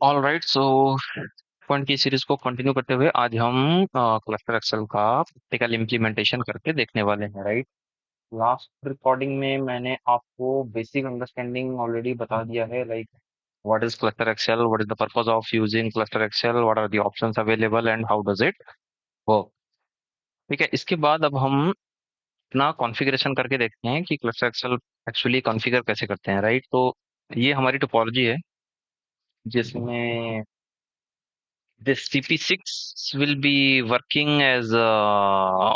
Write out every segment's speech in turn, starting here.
All right, so point की series को continue करते हुए आज हम क्लस्टर एक्सेल का प्रैक्टिकल इम्प्लीमेंटेशन करके देखने वाले हैं, राइट। लास्ट रिकॉर्डिंग में मैंने आपको बेसिक अंडरस्टैंडिंग ऑलरेडी बता दिया है, like what is cluster XL, what is the purpose of using cluster XL, what are the options available and how does it work. ठीक है, इसके बाद अब हम अपना कॉन्फ़िगरेशन करके देखते हैं कि क्लस्टर एक्सेल एक्चुअली कॉन्फ़िगर कैसे करते हैं, राइट। तो ये हमारी टोपोलॉजी है जिसमें this CP6 will be working as a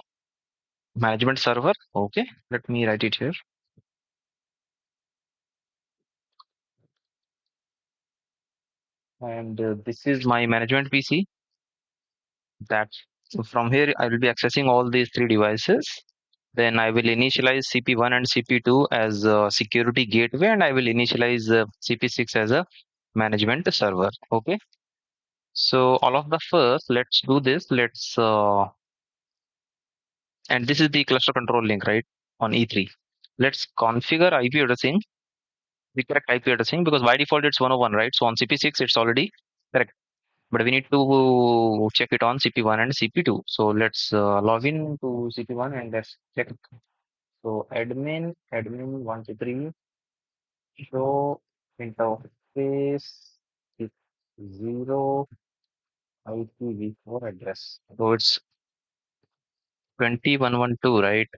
management server. Okay, let me write it here. And this is my management PC. That so from here I will be accessing all these three devices. Then I will initialize CP1 and CP2 as a security gateway, and I will initialize CP6 as a management server. Okay. So all of the first, let's do this. Let's and this is the cluster control link, right, on E3. Let's configure IP addressing, the correct IP addressing, because by default it's 101, right? So on CP6 it's already correct, but we need to check it on CP1 and CP2. So let's log in to CP1 and let's check. So admin 123 show interface is 0 IPv4 address. So it's 2112, right?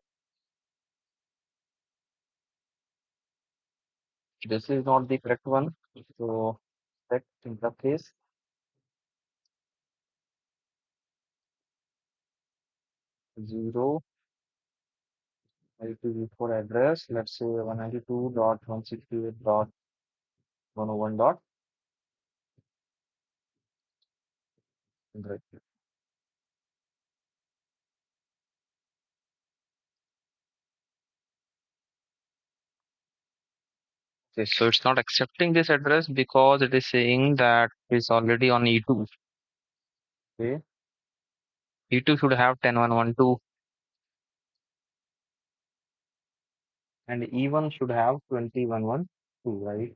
This is not the correct one. So set interface 0 IPv4 address, let's say 192.168.101. Okay, so it's not accepting this address because it is saying that it's already on E2. Okay, E2 should have 10112 and E1 should have 2112, right?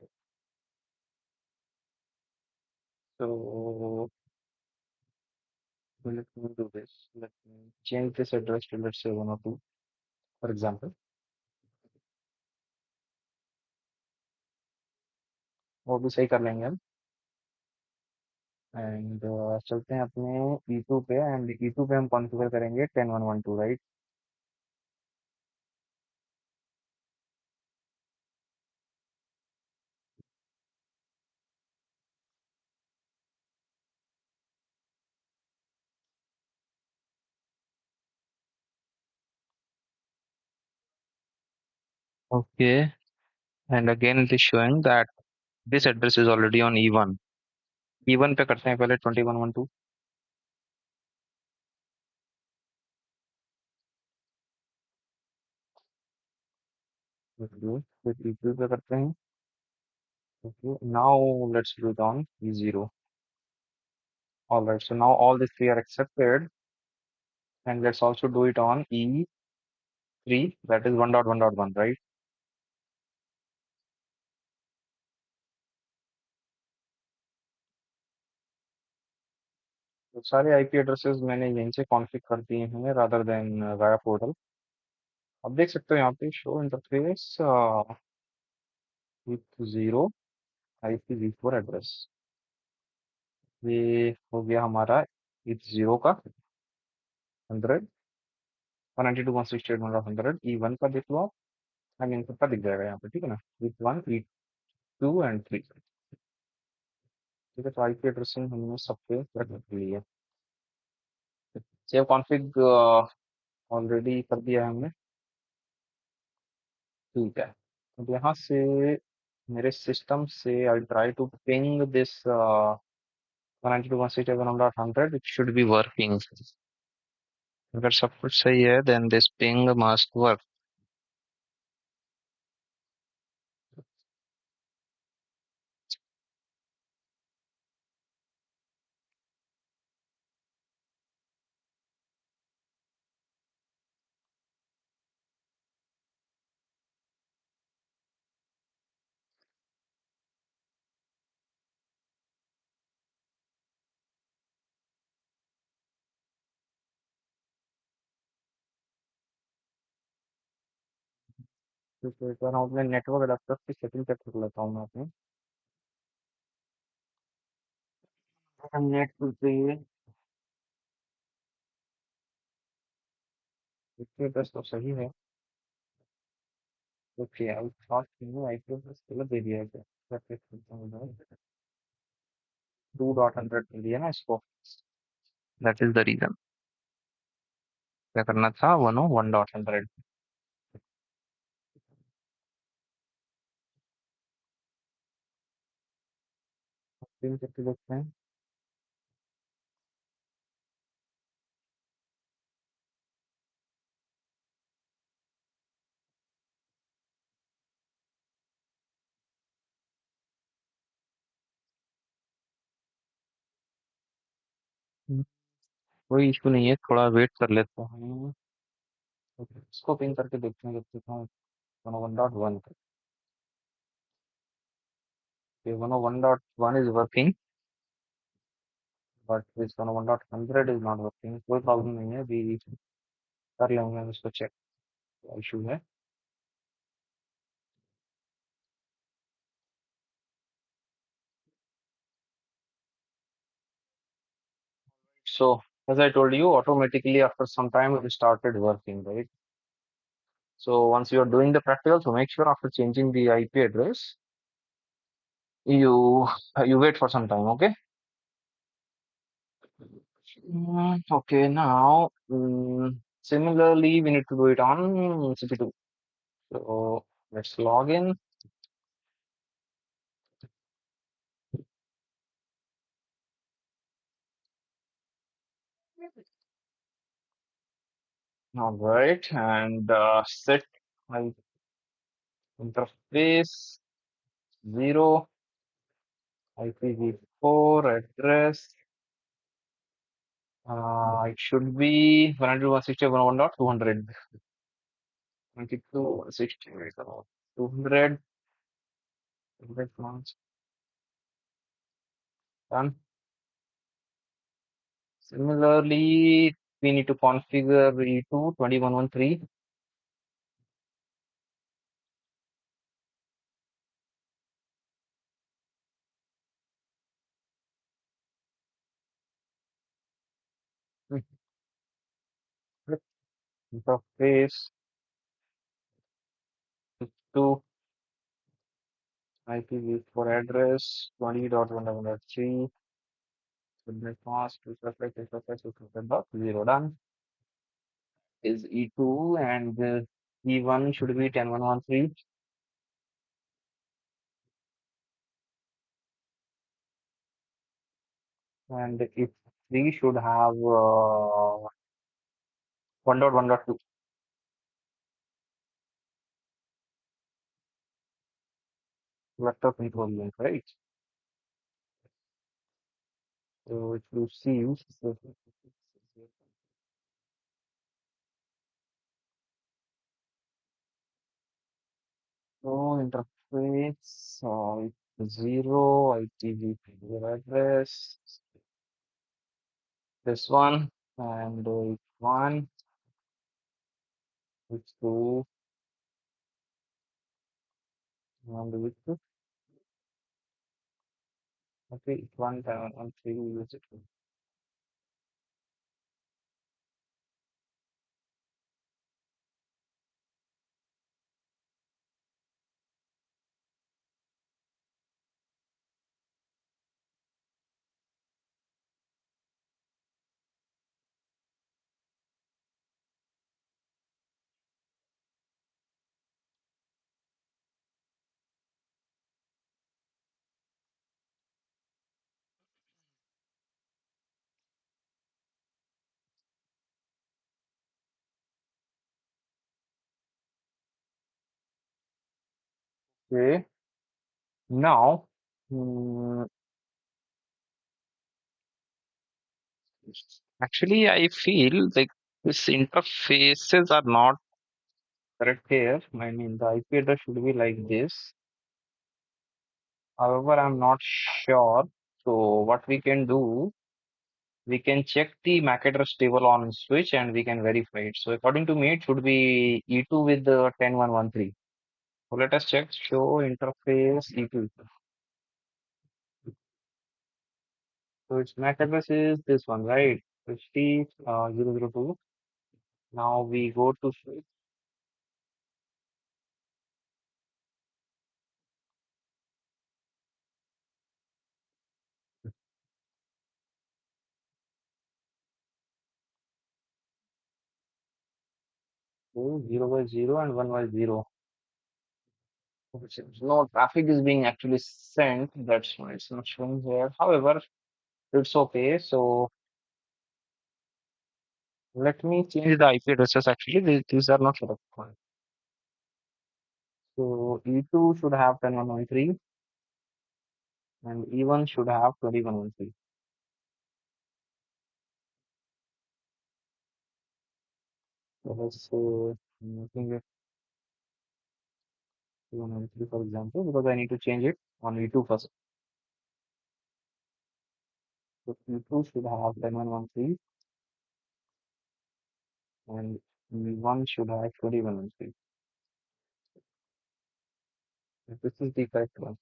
So let me do this. Let me change this address to, let's say, 102, for example. वो भी सही कर लेंगे हम। And चलते हैं अपने E2 पे, एंड E2 पे हम कॉन्फ़िगर करेंगे 10112, right. Okay, and again it is showing that this address is already on E1. E1 पे करते हैं पहले 2112, फिर E2 पे करते हैं। Okay, now let's do it on E0. All right, so now all these three are accepted, and let's also do it on E3, that is 1.1.1, right? तो सारे आईपी एड्रेसेस मैंने यहीं से कॉन्फ़िग कर दिए हैं रादर देन वाया पोर्टल। अब देख सकते हो यहाँ पे show interface with 0 IPv4 address. ये हो गया हमारा विथ 0 का 100, 192.168.100। E1 का देख लो आप, आई मीन सबका दिख जाएगा यहाँ पे, ठीक है ना, विथ 1 E2 एंड 3। ठीक है, तो आईपी एड्रेसिंग हमने सब पे रख ली है। सेव कॉन्फ़िग ऑलरेडी कर दिया है हमने, ठीक है। अब यहाँ से मेरे सिस्टम से I try to ping this 192.168.100, it should be working. अगर सब कुछ सही है then this ping must work. तो एक बार हम अपने नेटवर्क अडेप्टर की सेटिंग चेक कर लेता हूँ मैं अपनी नेट पे। आईपी एड्रेस तो सही है। Okay, I thought IP address गलत दे दिया है क्या? क्या चेक करता हूँ मैं। 2.100 मिल दिया ना इसको। That is the reason. क्या करना था? 101.100। पिन करके देखते हैं। हम्म, कोई इशू नहीं है, थोड़ा वेट कर लेते हैं। ओके, इसको पिन करके देखते हैं जब तक हम 101.1 तक। 101.1 is working, but this 101.100 is not working. कोई प्रॉब्लम नहीं है, अभी कर लेंगे हम इसको चेक। इशू है। So, as I told you, automatically after some time it started working, right? So once you are doing the practical, so make sure after changing the IP address, you you wait for some time, okay? Okay, now similarly we need to do it on CP2. So let's log in. All right, and set my interface 0 IPv4 address. It should be 192.168.200. 22, 200, 200 months done. Similarly, we need to configure E2 2113. Interface to IPv4 address 20.1.1.3. Subnet mask, zero done. Is E2 and E1 should be 10113. And if 3 should have 1.1.2 vector control link, right? So if you see, so interface zero IPv4 address, this one, and one, which two, and which two, okay, one, one, three, use it. Okay, now, mm, actually, I feel like these interfaces are not correct here. I mean, the IP address should be like this. However, I'm not sure. So what we can do, we can check the MAC address table on switch and we can verify it. So according to me, it should be E2 with the 10113. So let us check show interface E2. So its MAC address is this one, right? 50,002. Now we go to switch to 0 by 0 and 1 by 0. Which is no traffic is being actually sent. That's why it's not showing here. However, it's okay. So let me change the IP addresses. Actually, these are not correct one. So E2 should have 10113 and E1 should have 2113. So let's say making it 2113 for example, because I need to change it on E2 first. So E2 should have 10113 and E1 should have 2113. This is the correct one.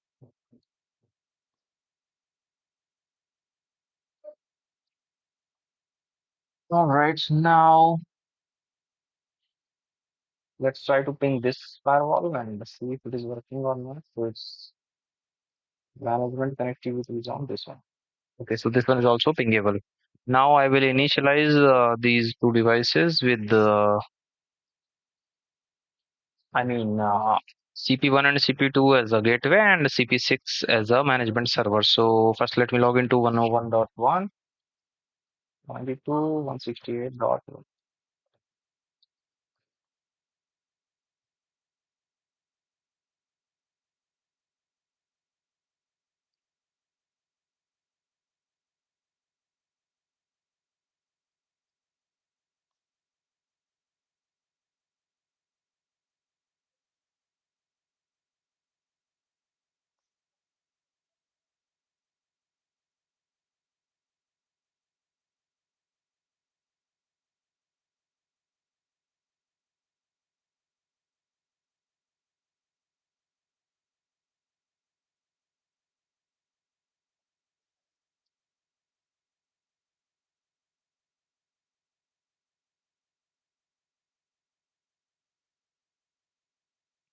All right, now let's try to ping this firewall and see if it is working or not. So it's management connectivity is on this one. Okay, so this one is also pingable. Now I will initialize these two devices with CP1 and CP2 as a gateway and CP6 as a management server. So first let me log into 101.1, 92, 168.1.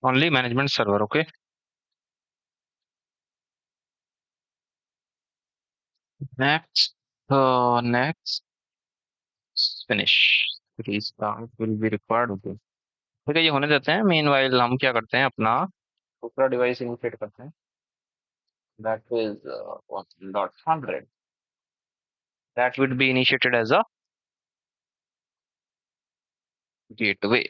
Only management server, okay? Next, next, finish. Restart will be required. Okay. ठीक है ये होने देते हैं mean while हम क्या करते हैं अपना दूसरा डिवाइस इनिशिएट करते हैं that is 1.100 that would be initiated as a gateway.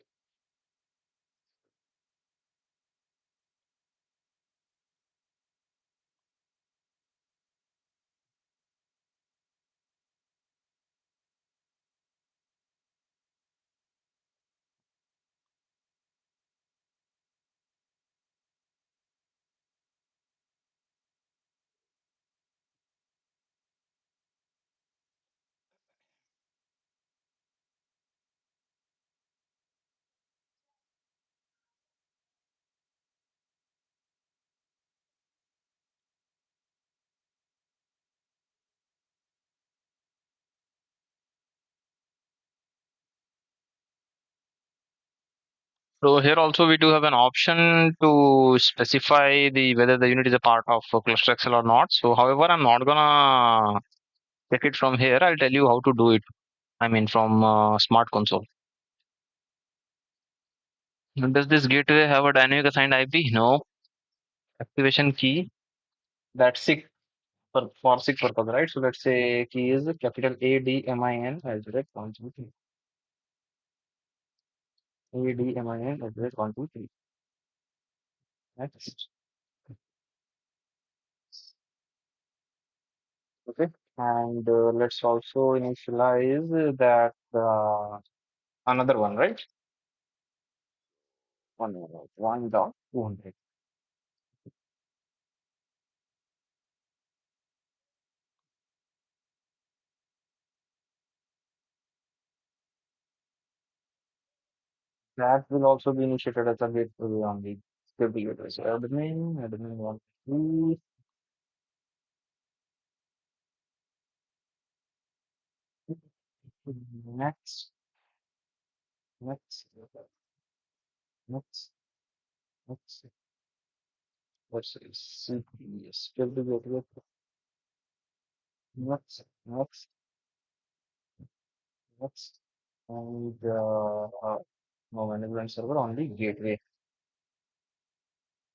So here also we do have an option to specify the whether the unit is a part of ClusterXL or not. So however, I'm not gonna check it from here. I'll tell you how to do it. I mean from Smart Console. Does this gateway have a dynamic assigned IP? No. Activation key. That's SIG for SIG purpose, right? So let's say key is capital ADMIN as direct 123. ADMIN as direct 123. Next. Okay. And let's also initialize that another one, right? 1.200. That will also be initiated as a gateway only. Could be address admin 1, 2, next, next, next, next. What's this? CPS. Could be address next, next, next. And no management server only gateway.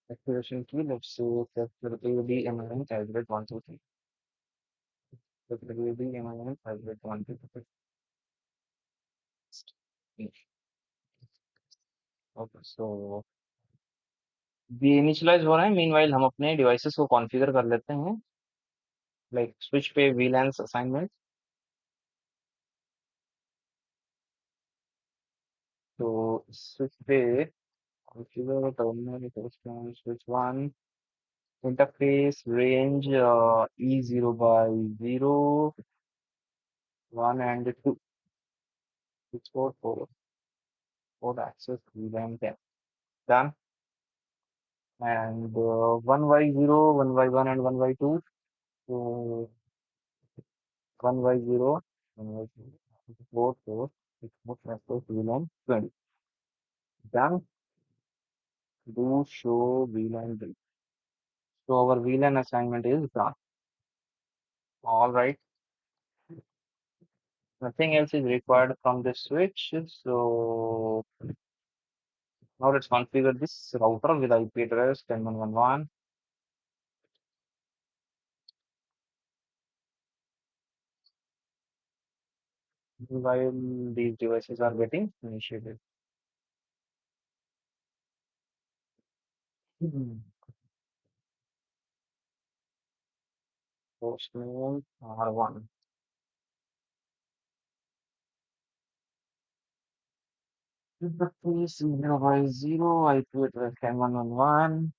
Activation key, let's say WD MIN calculate 1, 2, 3. WD MIN calculate 1, 2, 3. Okay, so ये initialise हो रहा है meanwhile हम अपने devices को configure कर लेते हैं लाइक स्विच पे VLANs असाइनमेंट तो स्विच पे configure terminal switch 1 interface range E0 by 0 1 and 2 switch port 4 port access VLAN 10 done and 1 by 0 1 by 1 and 1 by 2 so 1 by 0 1 by 2 4 4 switch port access VLAN 20 done do show VLAN bill. So our VLAN assignment is done. All right. Nothing else is required from this switch. So now let's configure this router with IP address 10.1.1.1 while these devices are getting initiated. Postname R1. Please 0 by 0 IP address 10.1.1.1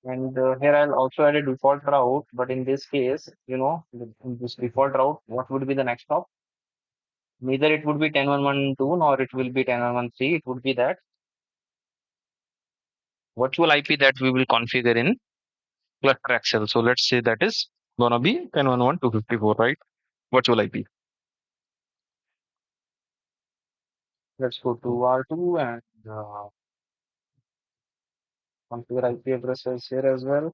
and here I'll also add a default route, but in this case, in this default route, what would be the next stop? Neither it would be 10.1.1.2 nor it will be 10.1.1.3. It would be that virtual IP that we will configure in ClusterXL. So let's say that is gonna be 10.1.1.254, right? Virtual IP. Let's go to R2 and configure IP addresses here as well.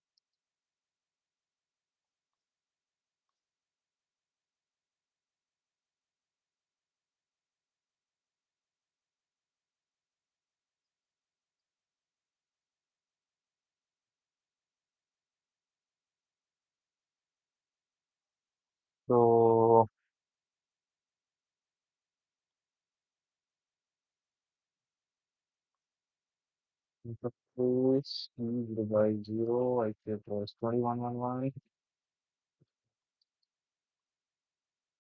So interface 0 by 0 IP address 21.1.1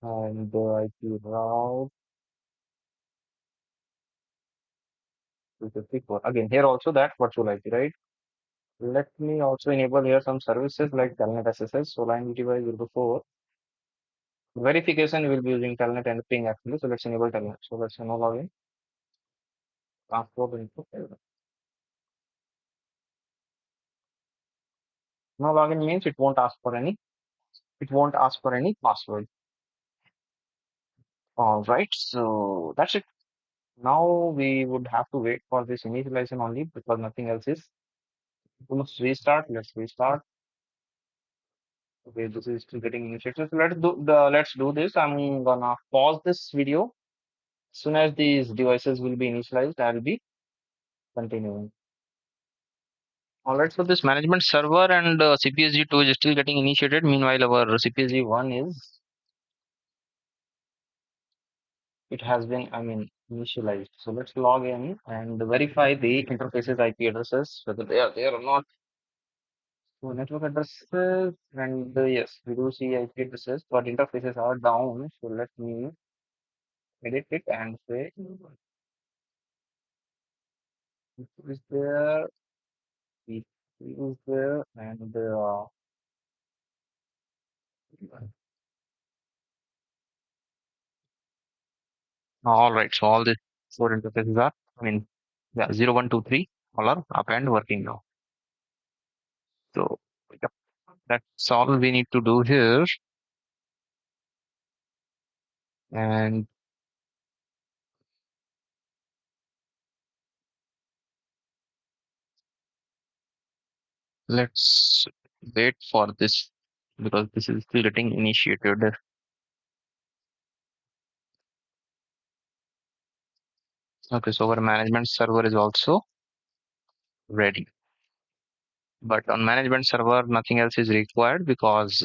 and IP route 254. Again, here also that virtual IP, right? Let me also enable here some services like Telnet SSH. So line device 04. Verification will be using Telnet and ping actually. So let's enable Telnet. So let's no login. Transport input. No login means it won't ask for any. It won't ask for any password. All right. So that's it. Now we would have to wait for this initialization only because nothing else is. We must restart. Let's restart. Okay, this is still getting initiated. So let's do this. I'm gonna pause this video. As soon as these devices will be initialized, I'll be continuing. All right, so this management server and CPSG2 is still getting initiated. Meanwhile, our CPSG1 is, it has been, initialized. So let's log in and verify the interfaces IP addresses, whether they are there or not. So network addresses, and yes, we do see IP addresses, but interfaces are down. So let me edit it and say, is there, it is there, and All right. So all these four interfaces are, I mean, yeah, 0, 1, 2, 3, all are up and working now. So yep, that's all we need to do here. And let's wait for this because this is still getting initiated. Okay, so our management server is also ready. But on management server, nothing else is required because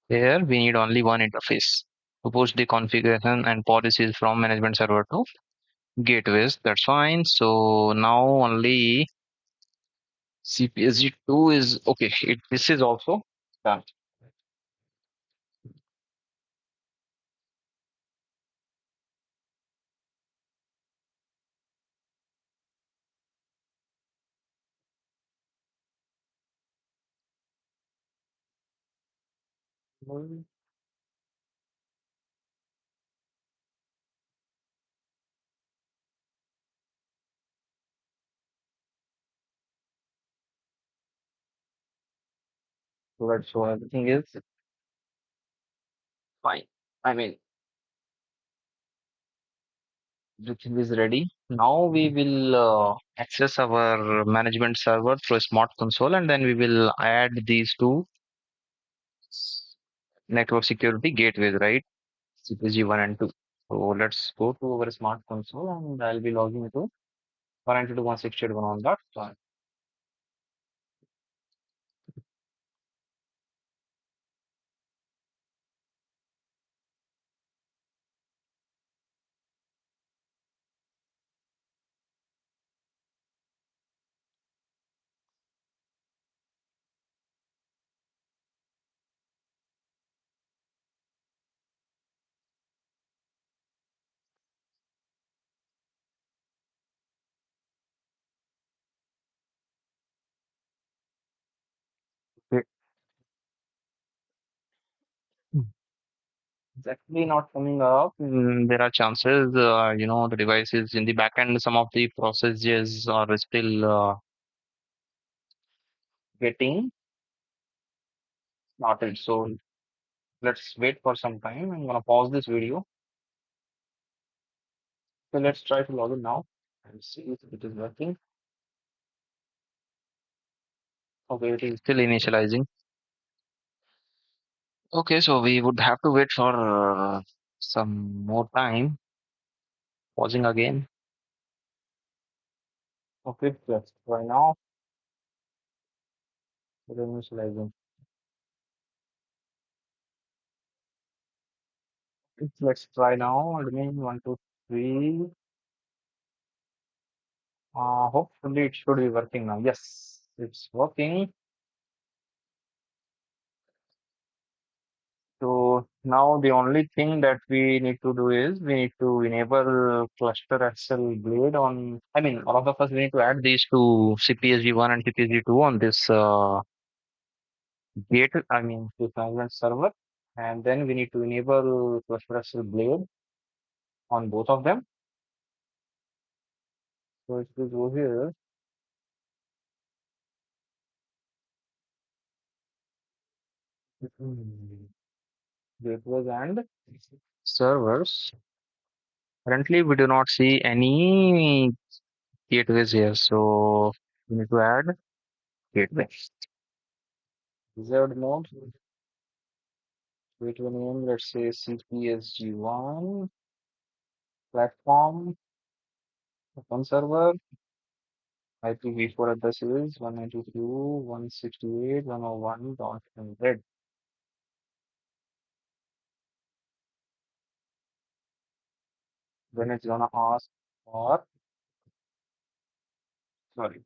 here we need only one interface to push the configuration and policies from management server to gateways. That's fine. So now only CPSG2 is okay. This is also done. Right, so everything is fine. I mean, everything is ready. Now we will access our management server through a smart console, and then we will add these two network security gateways, right? CPG 1 and 2. So let's go to our smart console, and I'll be logging into 192.168.1 on that. Okay. It's actually not coming up. There are chances, the device is in the back end. Some of the processes are still getting started. So let's wait for some time. I'm gonna pause this video. So let's try to log in now and see if it is working. Okay, it is still initializing. Okay, so we would have to wait for some more time. Pausing again. Okay, let's try now. It is initializing. Let's try now. Admin 1, 2, 3. Hopefully it should be working now. Yes, it's working. So now the only thing that we need to do is we need to enable ClusterXL Blade on. I mean, all of us we need to add these to CPSG1 and CPSG2 on this gate. I mean, this management server, and then we need to enable ClusterXL Blade on both of them. So if we go here, gateways and servers. Currently, we do not see any gateways here, so we need to add gateway. Reserved mode, gateway name, let's say CPSG1, platform, open server, IPv4 address is 192.168.101.100. Then it's gonna ask for, sorry,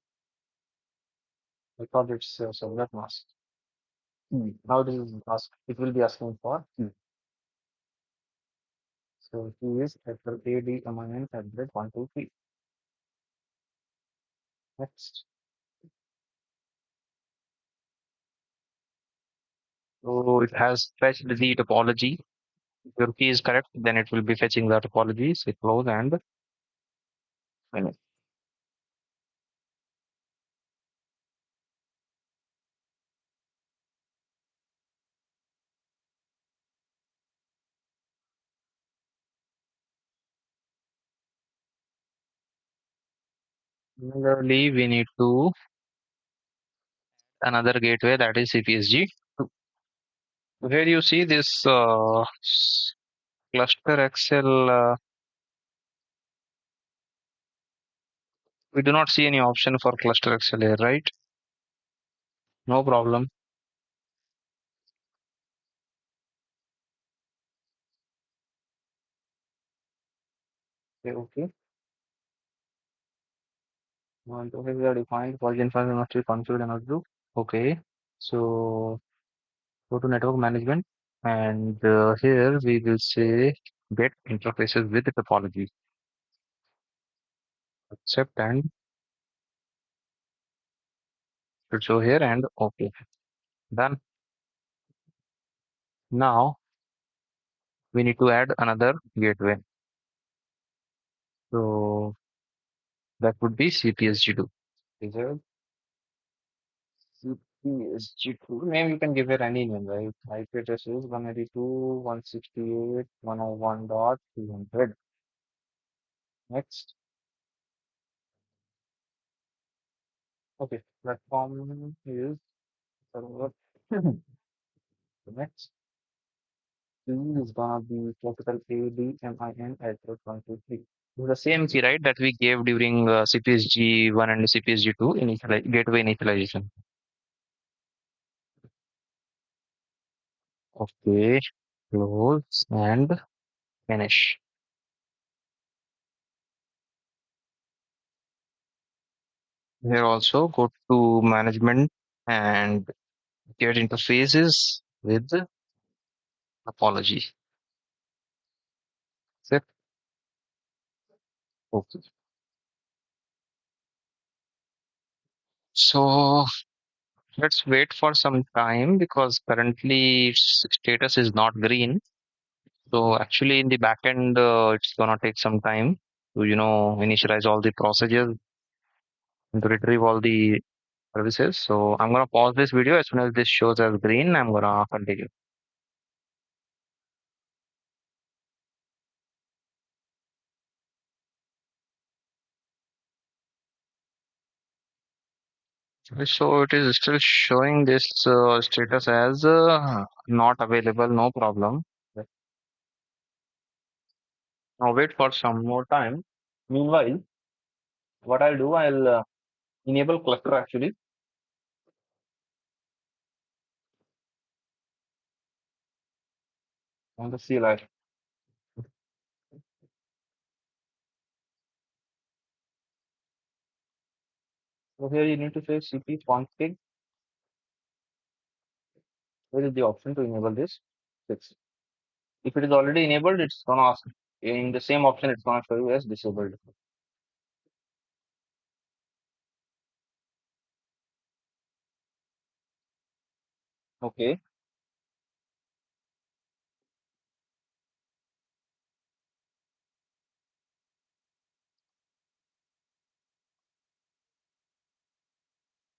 I thought it's subnet mask. Now it will be asking for key. So key is ADMIN@123. Next. So it has fetched the topology If your key is correct, then it will be fetching the topology. Say close and finish. Similarly, we need to another gateway, that is CPSG. Here you see this cluster XL. We do not see any option for cluster XL here, right? No problem. Okay, okay. Want to have the defined origin file must be configured and outlook. Okay. So go to network management, and here we will say get interfaces with the topology. Accept and should show here, and okay. Done. Now we need to add another gateway. So that would be CPSG2. Is it CPSG2? Name you can give it any name, right? IP address is 192.168.101.300. Next. Okay. Platform is server. The next key is gonna be capital ADMIN at 123. It's the same key, right, that we gave during CPSG1 and CPSG2 gateway initialization. Okay, close and finish. Here also go to management and get interfaces with topology. Set. Okay. So let's wait for some time because currently its status is not green. So actually in the backend, it's gonna take some time to, initialize all the procedures and to retrieve all the services. So I'm gonna pause this video. As soon as this shows as green, I'm gonna continue. So it is still showing this status as not available, no problem. Now wait for some more time. Meanwhile, what I'll do, I'll enable cluster actually on the CLI. So here you need to say cp config. Where is the option to enable this? Fix. If it is already enabled, it's gonna ask in the same option. It's gonna show you as disabled. Okay.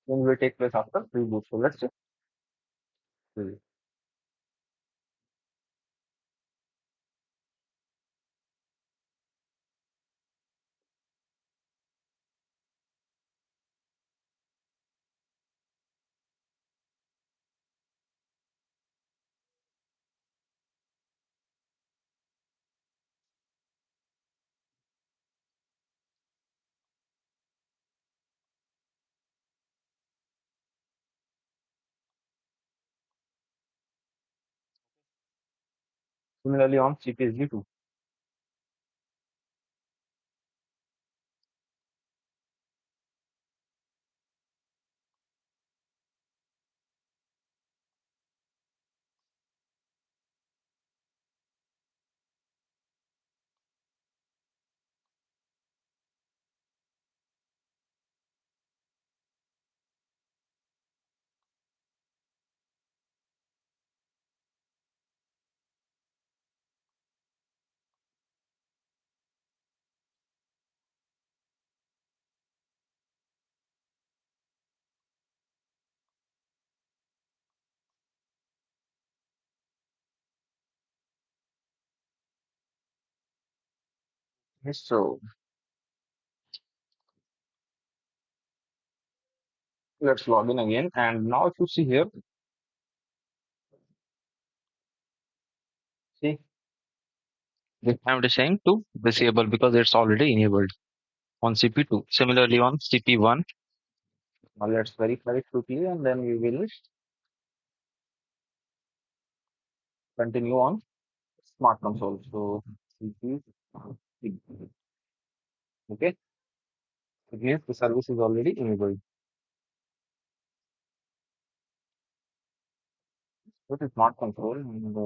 Then will take place after reboot. So let's check. Similarly on CPSG2. Yes, so let's log in again. And now if you see here, see, this I'm just saying to disable because it's already enabled on CP2. Similarly on CP1, now let's verify it quickly and then we will continue on smart console. So CP, okay, again the service is already enabled. What is smart console? And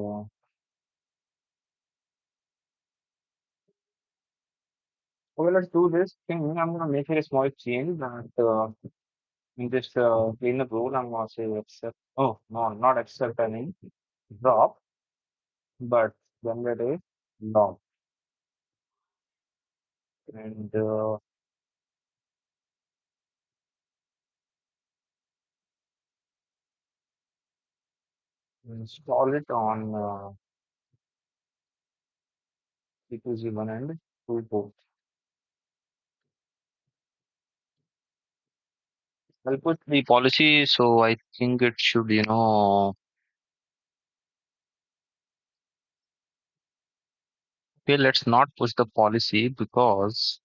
okay, let's do this thing. I'm gonna make it a small change that in this cleanup rule, I'm gonna say accept. Oh no, not accept any drop, but generate a log and install it on CPG1 and 2 port. I'll put the policy, so I think it should, okay, let's not push the policy because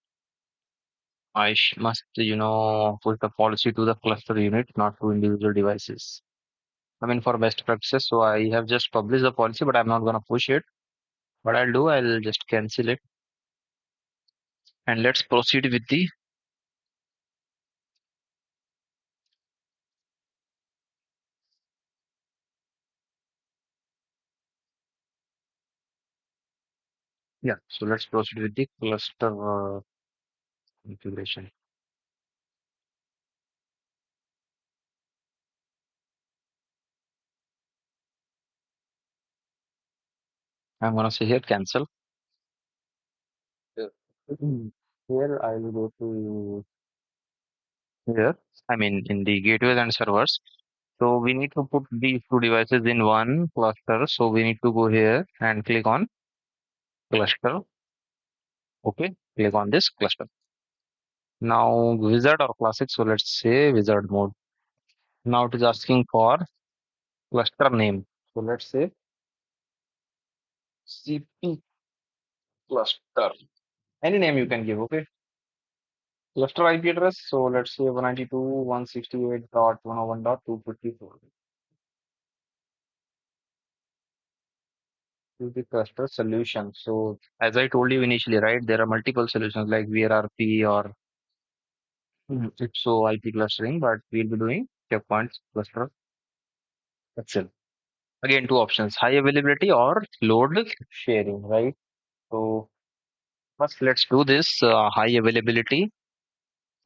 must, push the policy to the cluster unit, not to individual devices. I mean, for best practices, so I have just published the policy, but I'm not going to push it. What I'll do, I'll just cancel it and let's proceed with the, yeah, so let's proceed with the cluster configuration. I'm going to say here, cancel. Yeah. Here I will go to here. I mean, in the gateways and servers. So we need to put these two devices in one cluster. So we need to go here and click on cluster. Okay, click on this cluster. Now wizard or classic. So let's say wizard mode. Now it is asking for cluster name. So let's say CP cluster. Any name you can give. Okay. Cluster IP address. So let's say 192.168.101.254. Is the cluster solution. So as I told you initially, right, there are multiple solutions like VRRP or IPSO IP clustering, but we'll be doing checkpoints cluster Excel. Again, two options, high availability or load sharing, right? So first let's do this high availability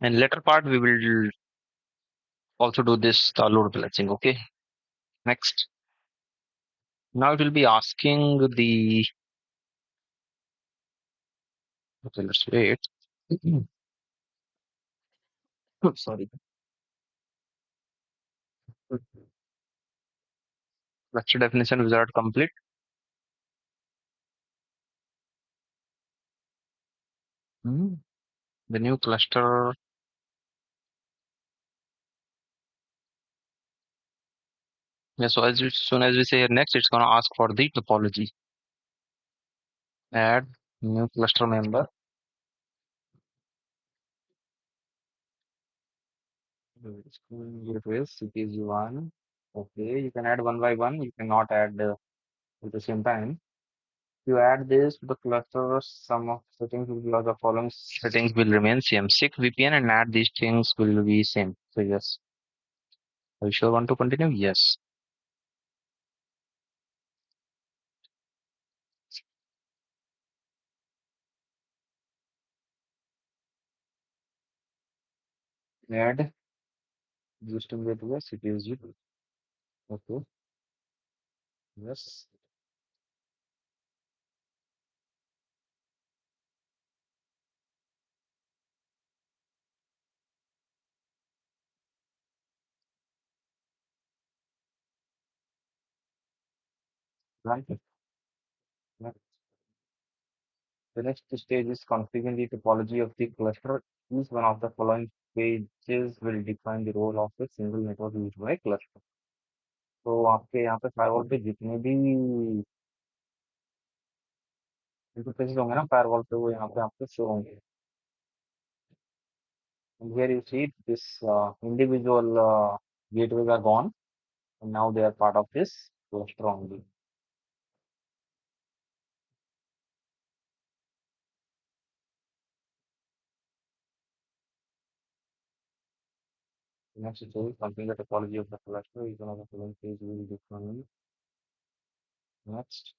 and later part we will also do this load balancing. Okay. Next. Now it will be asking the, okay, let's wait. Sorry. Cluster definition wizard complete. Hmm. The new cluster. Yeah, so soon as we say here next, it's gonna ask for the topology. Add new cluster member. Gateways, CPG1. Okay, you can add one by one. You cannot add at the same time. You add this to the cluster, some of settings will be the following settings will remain same. 6 VPN and add these things will be same. So yes. Are you sure want to continue? Yes. Add existing gateway, CPG. Okay. Yes. Right. The next stage is configuring the topology of the cluster. Each one of the following pages will define the role of a single network used by cluster. तो आपके यहाँ पे firewall पे जितने भी interfaces होंगे ना firewall पे वो यहाँ पे आपको शो होंगे. And here you see this individual gateways are gone and now they are part of this cluster only. Next is configuring the topology of the cluster. Each one of the following page will define. Next.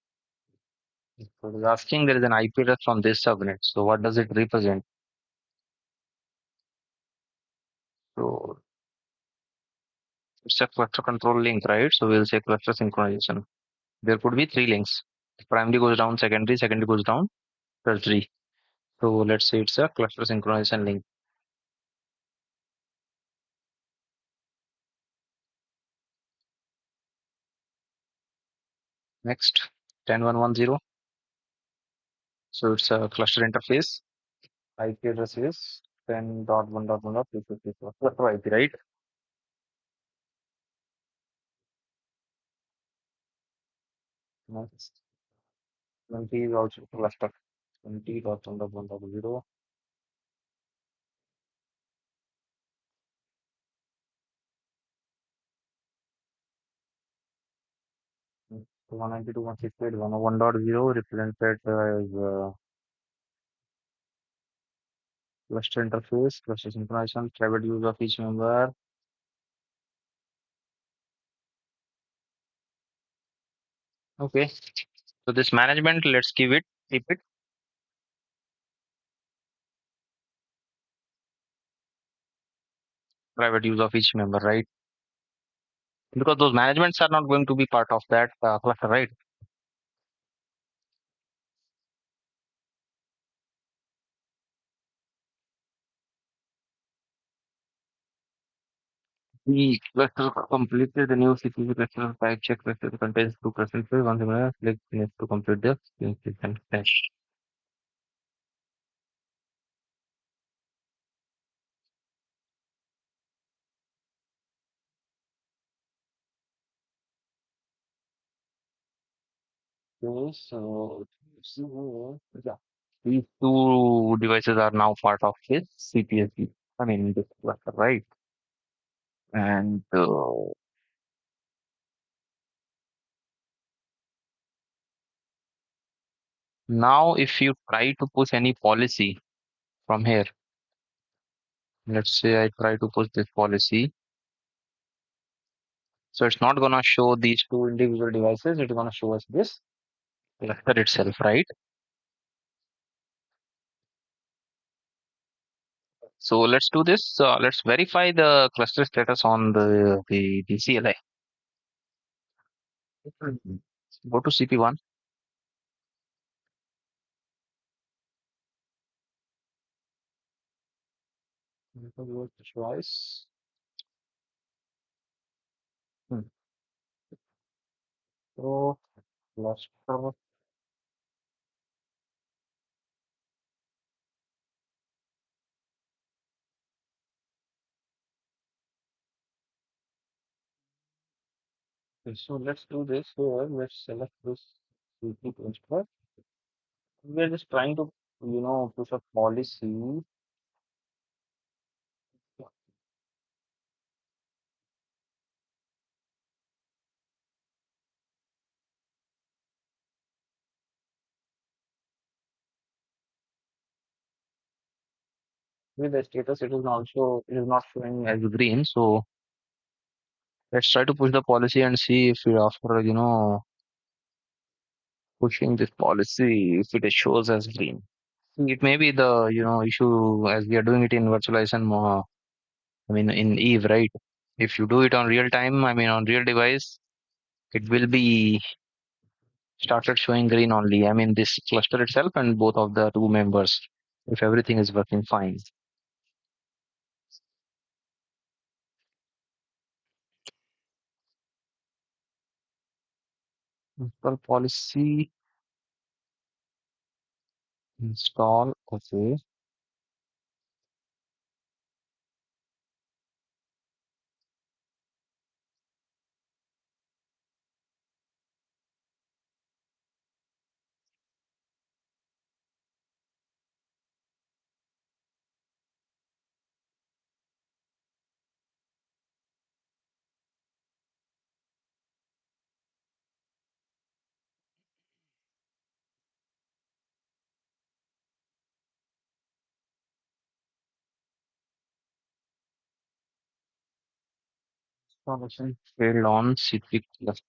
So it is asking there is an IP address from this subnet. So what does it represent? So it's a cluster control link, right? So we'll say cluster synchronization. There could be three links. Primary goes down, secondary goes down, tertiary. So let's say it's a cluster synchronization link. Next, 10110. So it's a cluster interface. IP address is 10.1.1.254. Cluster IP, right? Next, 20 is also cluster. 20.1.1.0. 192.168.101.0 represented as cluster interface, cluster synchronization, private use of each member. Okay. So this management, let's keep it private use of each member, right? Because those managements are not going to be part of that cluster, right? The cluster completed the new CPU cluster type check cluster contains two cluster fields. Once again, click next to complete the and finish. Okay, yeah. These two devices are now part of his CPSD. I mean, this cluster, right? And now, if you try to push any policy from here, let's say I try to push this policy, so it's not gonna show these two individual devices. It's gonna show us this cluster itself, right? So let's do this. Let's verify the cluster status on the CLI. Mhm. Go to CP1. Go to choice. Hmm. So cluster. Okay, so let's do this here. Let's select this CP cluster. We're just trying to, push a policy. With the status, it is not showing as green. So let's try to push the policy and see if we after, pushing this policy, if it shows as green. It may be the, issue as we are doing it in virtualization, I mean, in Eve, right? If you do it on real time, I mean, on real device, it will be started showing green only. I mean, this cluster itself and both of the two members, if everything is working fine. For policy, Install. Okay. Installation failed on CP cluster.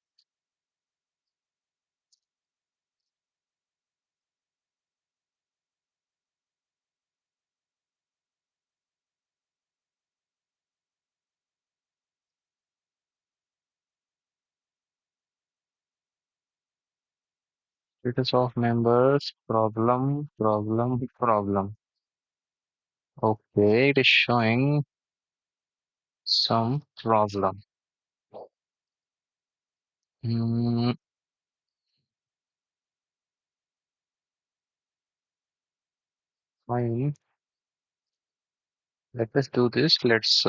Status of members. Problem. Okay, it is showing some problem. Hmm, fine. Let us do this. Let's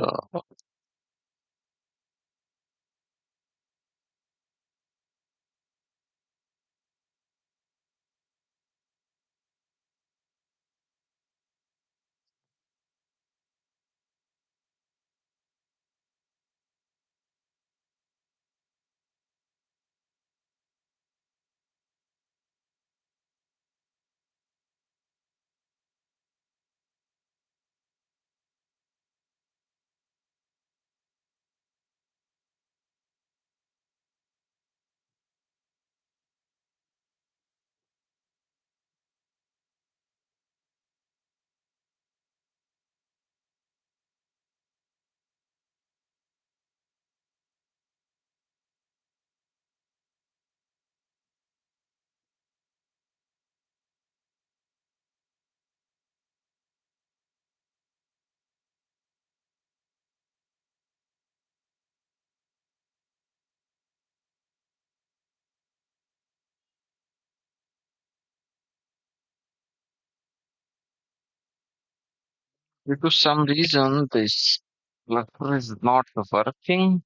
due to some reason this cluster is not working.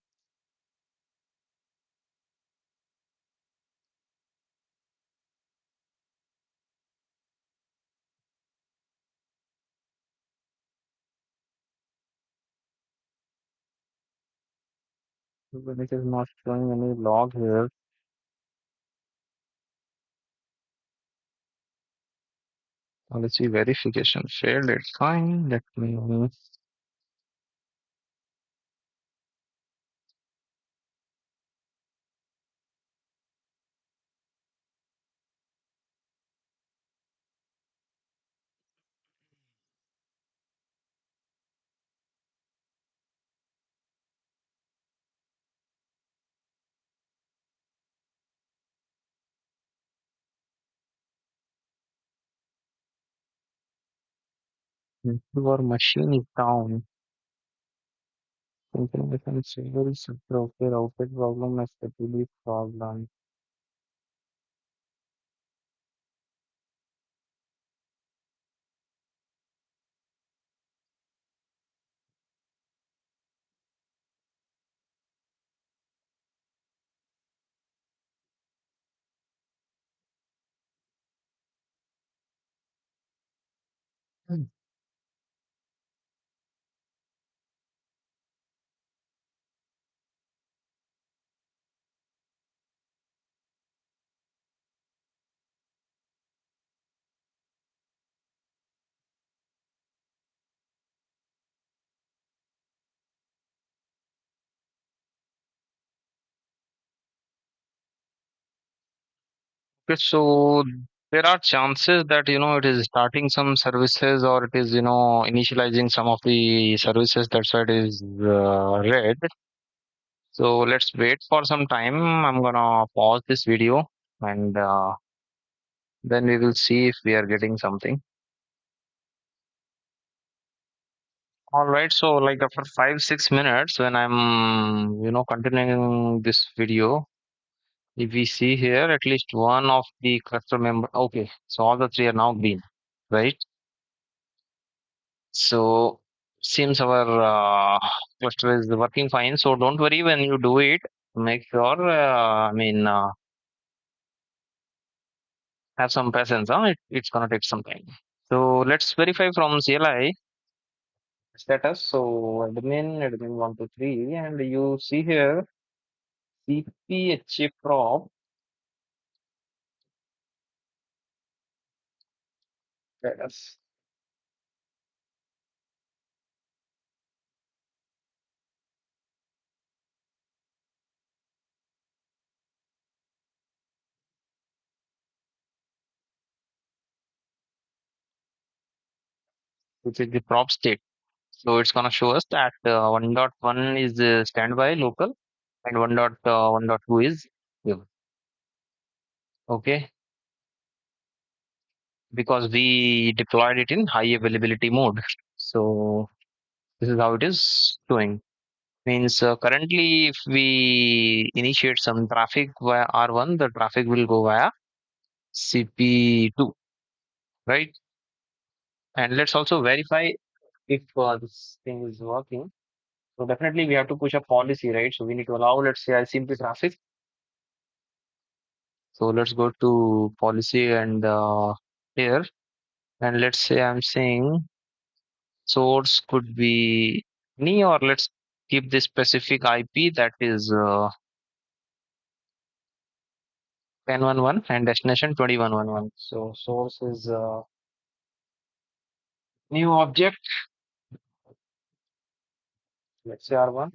When it is not showing any log here. Policy verification failed. It's fine. Let me. Your machine is down. Synchronization signals okay. Routed problem is the problem. Hmm. Okay, so there are chances that it is starting some services or it is initializing some of the services. That's why it is red. So let's wait for some time. I'm gonna pause this video and then we will see if we are getting something. All right. So like after 5-6 minutes, when I'm continuing this video, if we see here at least one of the cluster member. Okay, so all the three are now green. right? So seems our cluster is working fine. So don't worry when you do it. Make sure, have some patience. Huh? It's gonna take some time. So let's verify from CLI status. So admin 123, and you see here CPHA prop status, which is the prop state. So it's gonna show us that 1.1 is standby local and 1.1.2 is give. Okay, because we deployed it in high availability mode. So this is how it is showing. Means currently, if we initiate some traffic via R1, the traffic will go via CP2, right? And let's also verify if this thing is working. So definitely we have to push a policy, right? So we need to allow, let's say, ICMP traffic. So let's go to policy and here, and let's say I'm saying source could be any, or let's keep the specific IP that is 10.11 and destination 21.11. So source is new object, let's say R1,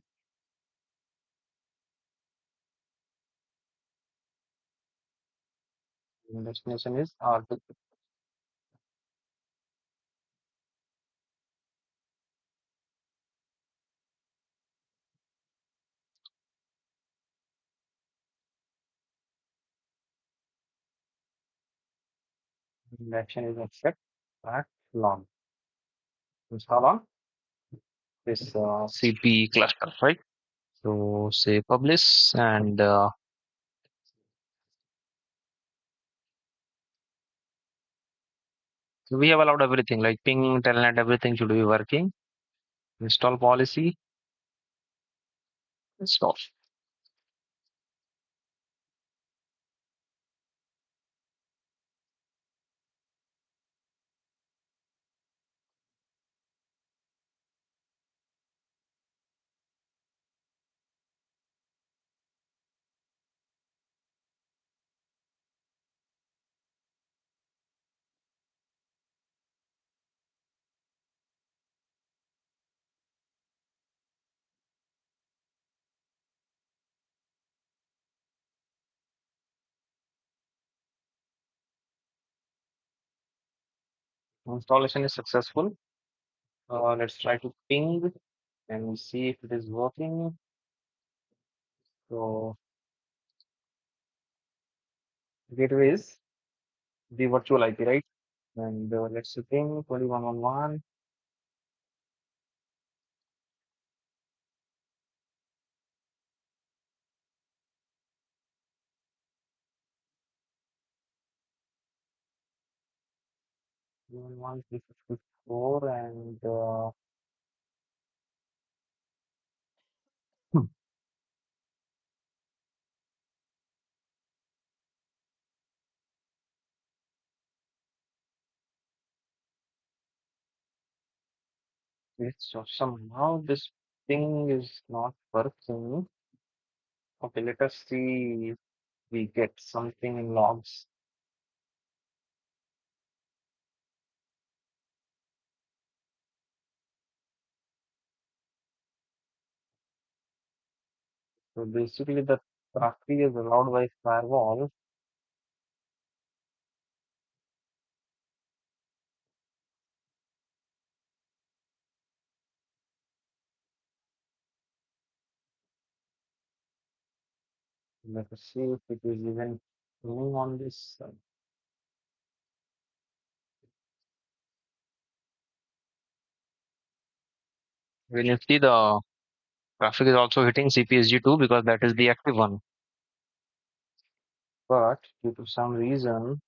and destination is R2. And action is accept that long. Means how long? This CP cluster, right? So say publish and we have allowed everything like ping, telnet, everything should be working. Install policy, install. Installation is successful. Let's try to ping and see if it is working. So gateway is the virtual IP, right? And let's see ping 21.11. One 354 and hmm, so somehow this thing is not working. Okay, let us see if we get something in logs. So basically the traffic is allowed by firewall. Let us see if it is even running on this. When you see the traffic is also hitting CPSG2 because that is the active one. But due to some reason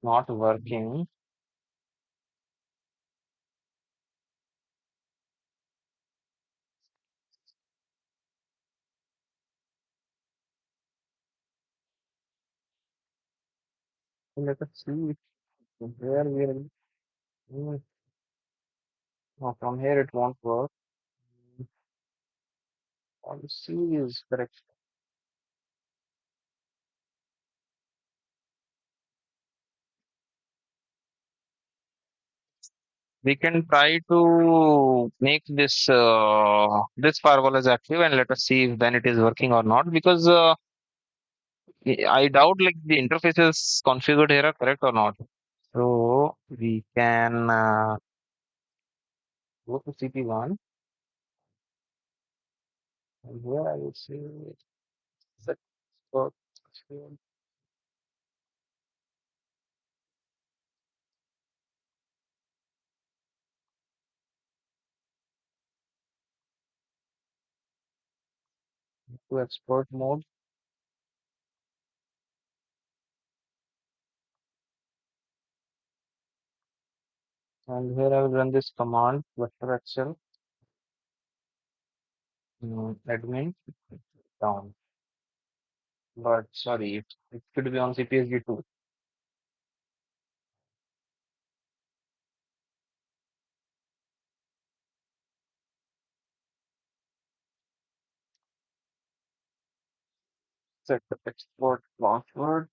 not working. So let us see where we are. Hmm, no, from here it won't work. Policy is correct. We can try to make this firewall as active and let us see if then it is working or not, because I doubt like the interface is configured here, correct or not. So we can go to CP1, and here I will say set for to export mode, and here I will run this command ClusterXL admin down. But sorry, it should be on CPSG2. Set the export password.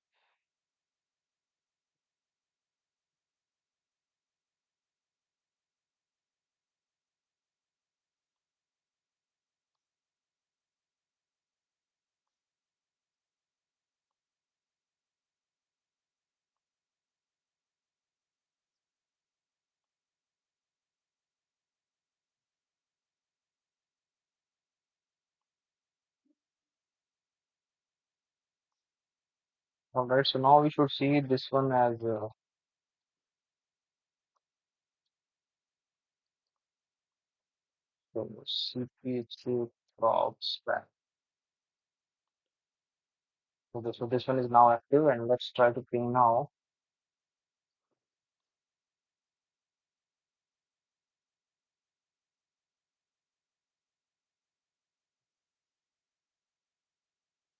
All right, so now we should see this one as so CPH2 props back. So this one is now active, and let's try to ping now.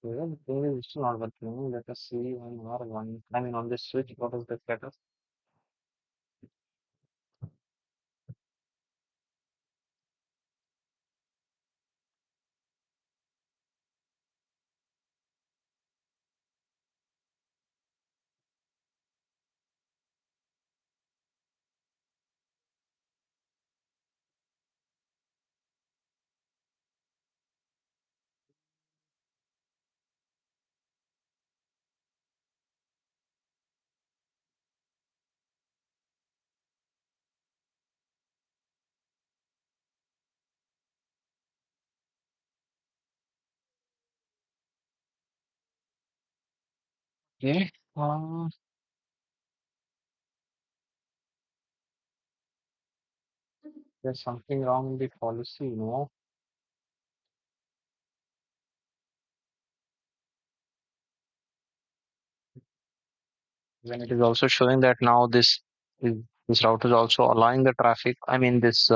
Yeah, the thing is still not working. Let us see on R1. I mean on this switch, what is the status? Okay. There's something wrong in the policy, no? When it is also showing that now this route is also allowing the traffic. I mean this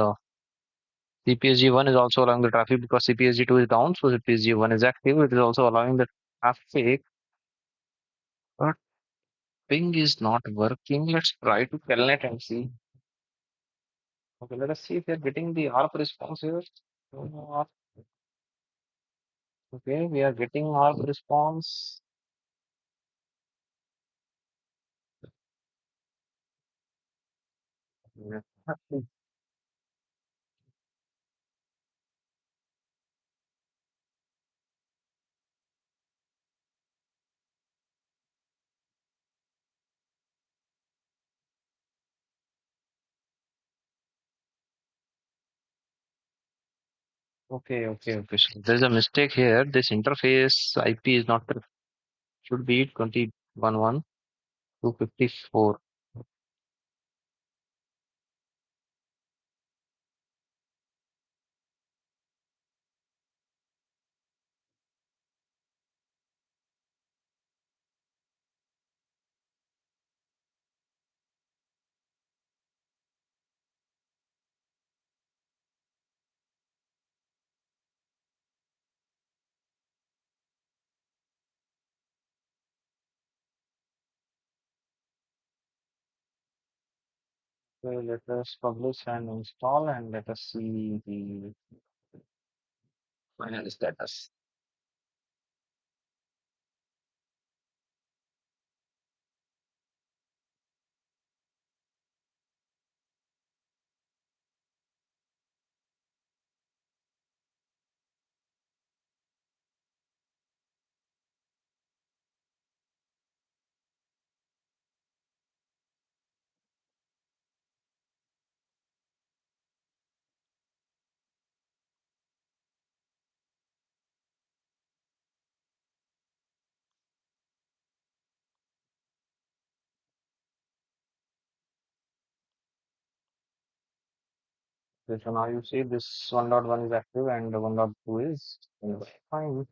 CPSG1 is also allowing the traffic because CPSG2 is down, so CPSG1 is active. It is also allowing the traffic, but ping is not working. Let's try to telnet and see. Okay, let us see if we are getting the ARP response here. ARP. Okay, we are getting ARP response. Yeah. Okay. So there's a mistake here. This interface IP is not correct. Should be 21.1.254. Okay, let us publish and install and let us see the final status. Okay, so now you see this 1.1 is active and 1.2 is fine.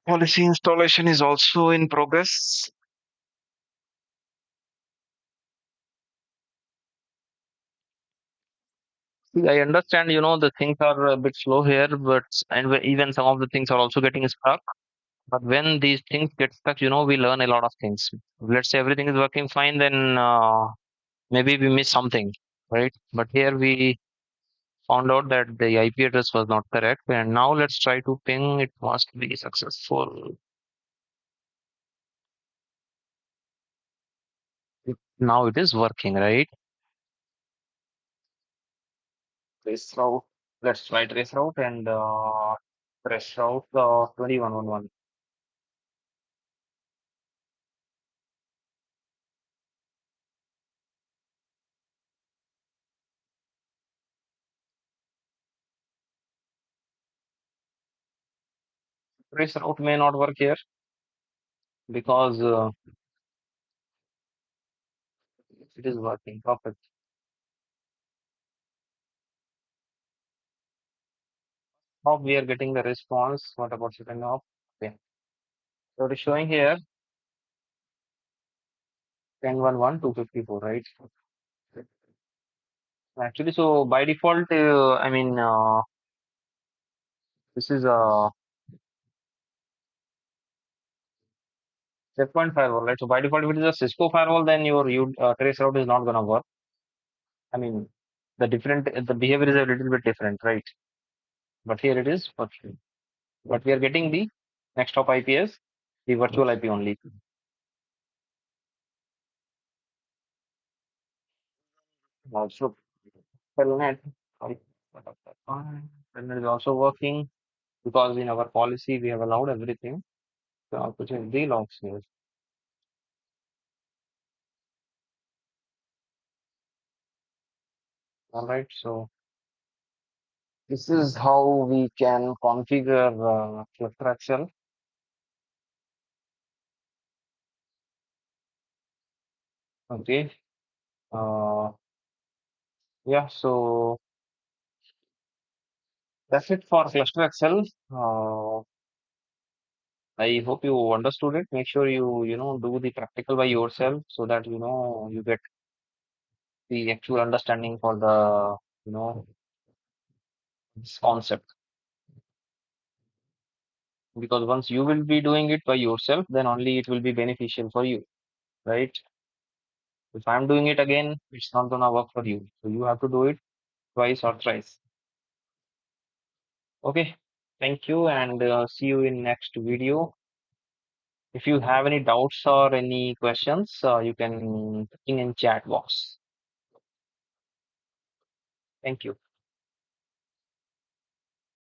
Policy installation is also in progress. See, I understand, the things are a bit slow here, but even some of the things are also getting stuck. But when these things get stuck, we learn a lot of things. Let's say everything is working fine, then maybe we miss something, right? But here we found out that the IP address was not correct, and now let's try to ping. It must be successful. Now it is working, right? Trace route. Let's try trace route and trace route 2111. Trace route may not work here because it is working perfect. Now we are getting the response. What about second hop? Okay. So it is showing here 10.11.254, right? Actually, so by default, I mean, this is a checkpoint firewall, right? So by default, if it is a Cisco firewall, then your trace route is not gonna work. I mean, the behavior is a little bit different, right? But here it is working. But we are getting the next hop IP as the virtual IP only. Also, telnet, sorry, telnet is also working because in our policy we have allowed everything. So I'll put in the logs here. All right, so this is how we can configure ClusterXL. Okay. Uh, yeah, so that's it for ClusterXL. I hope you understood it. Make sure you do the practical by yourself so that you get the actual understanding for the this concept. Because once you will be doing it by yourself, then only it will be beneficial for you, right? If I'm doing it again, it's not gonna work for you. So you have to do it twice or thrice. Okay. Thank you and see you in next video. If you have any doubts or any questions, you can ping in chat box. Thank you.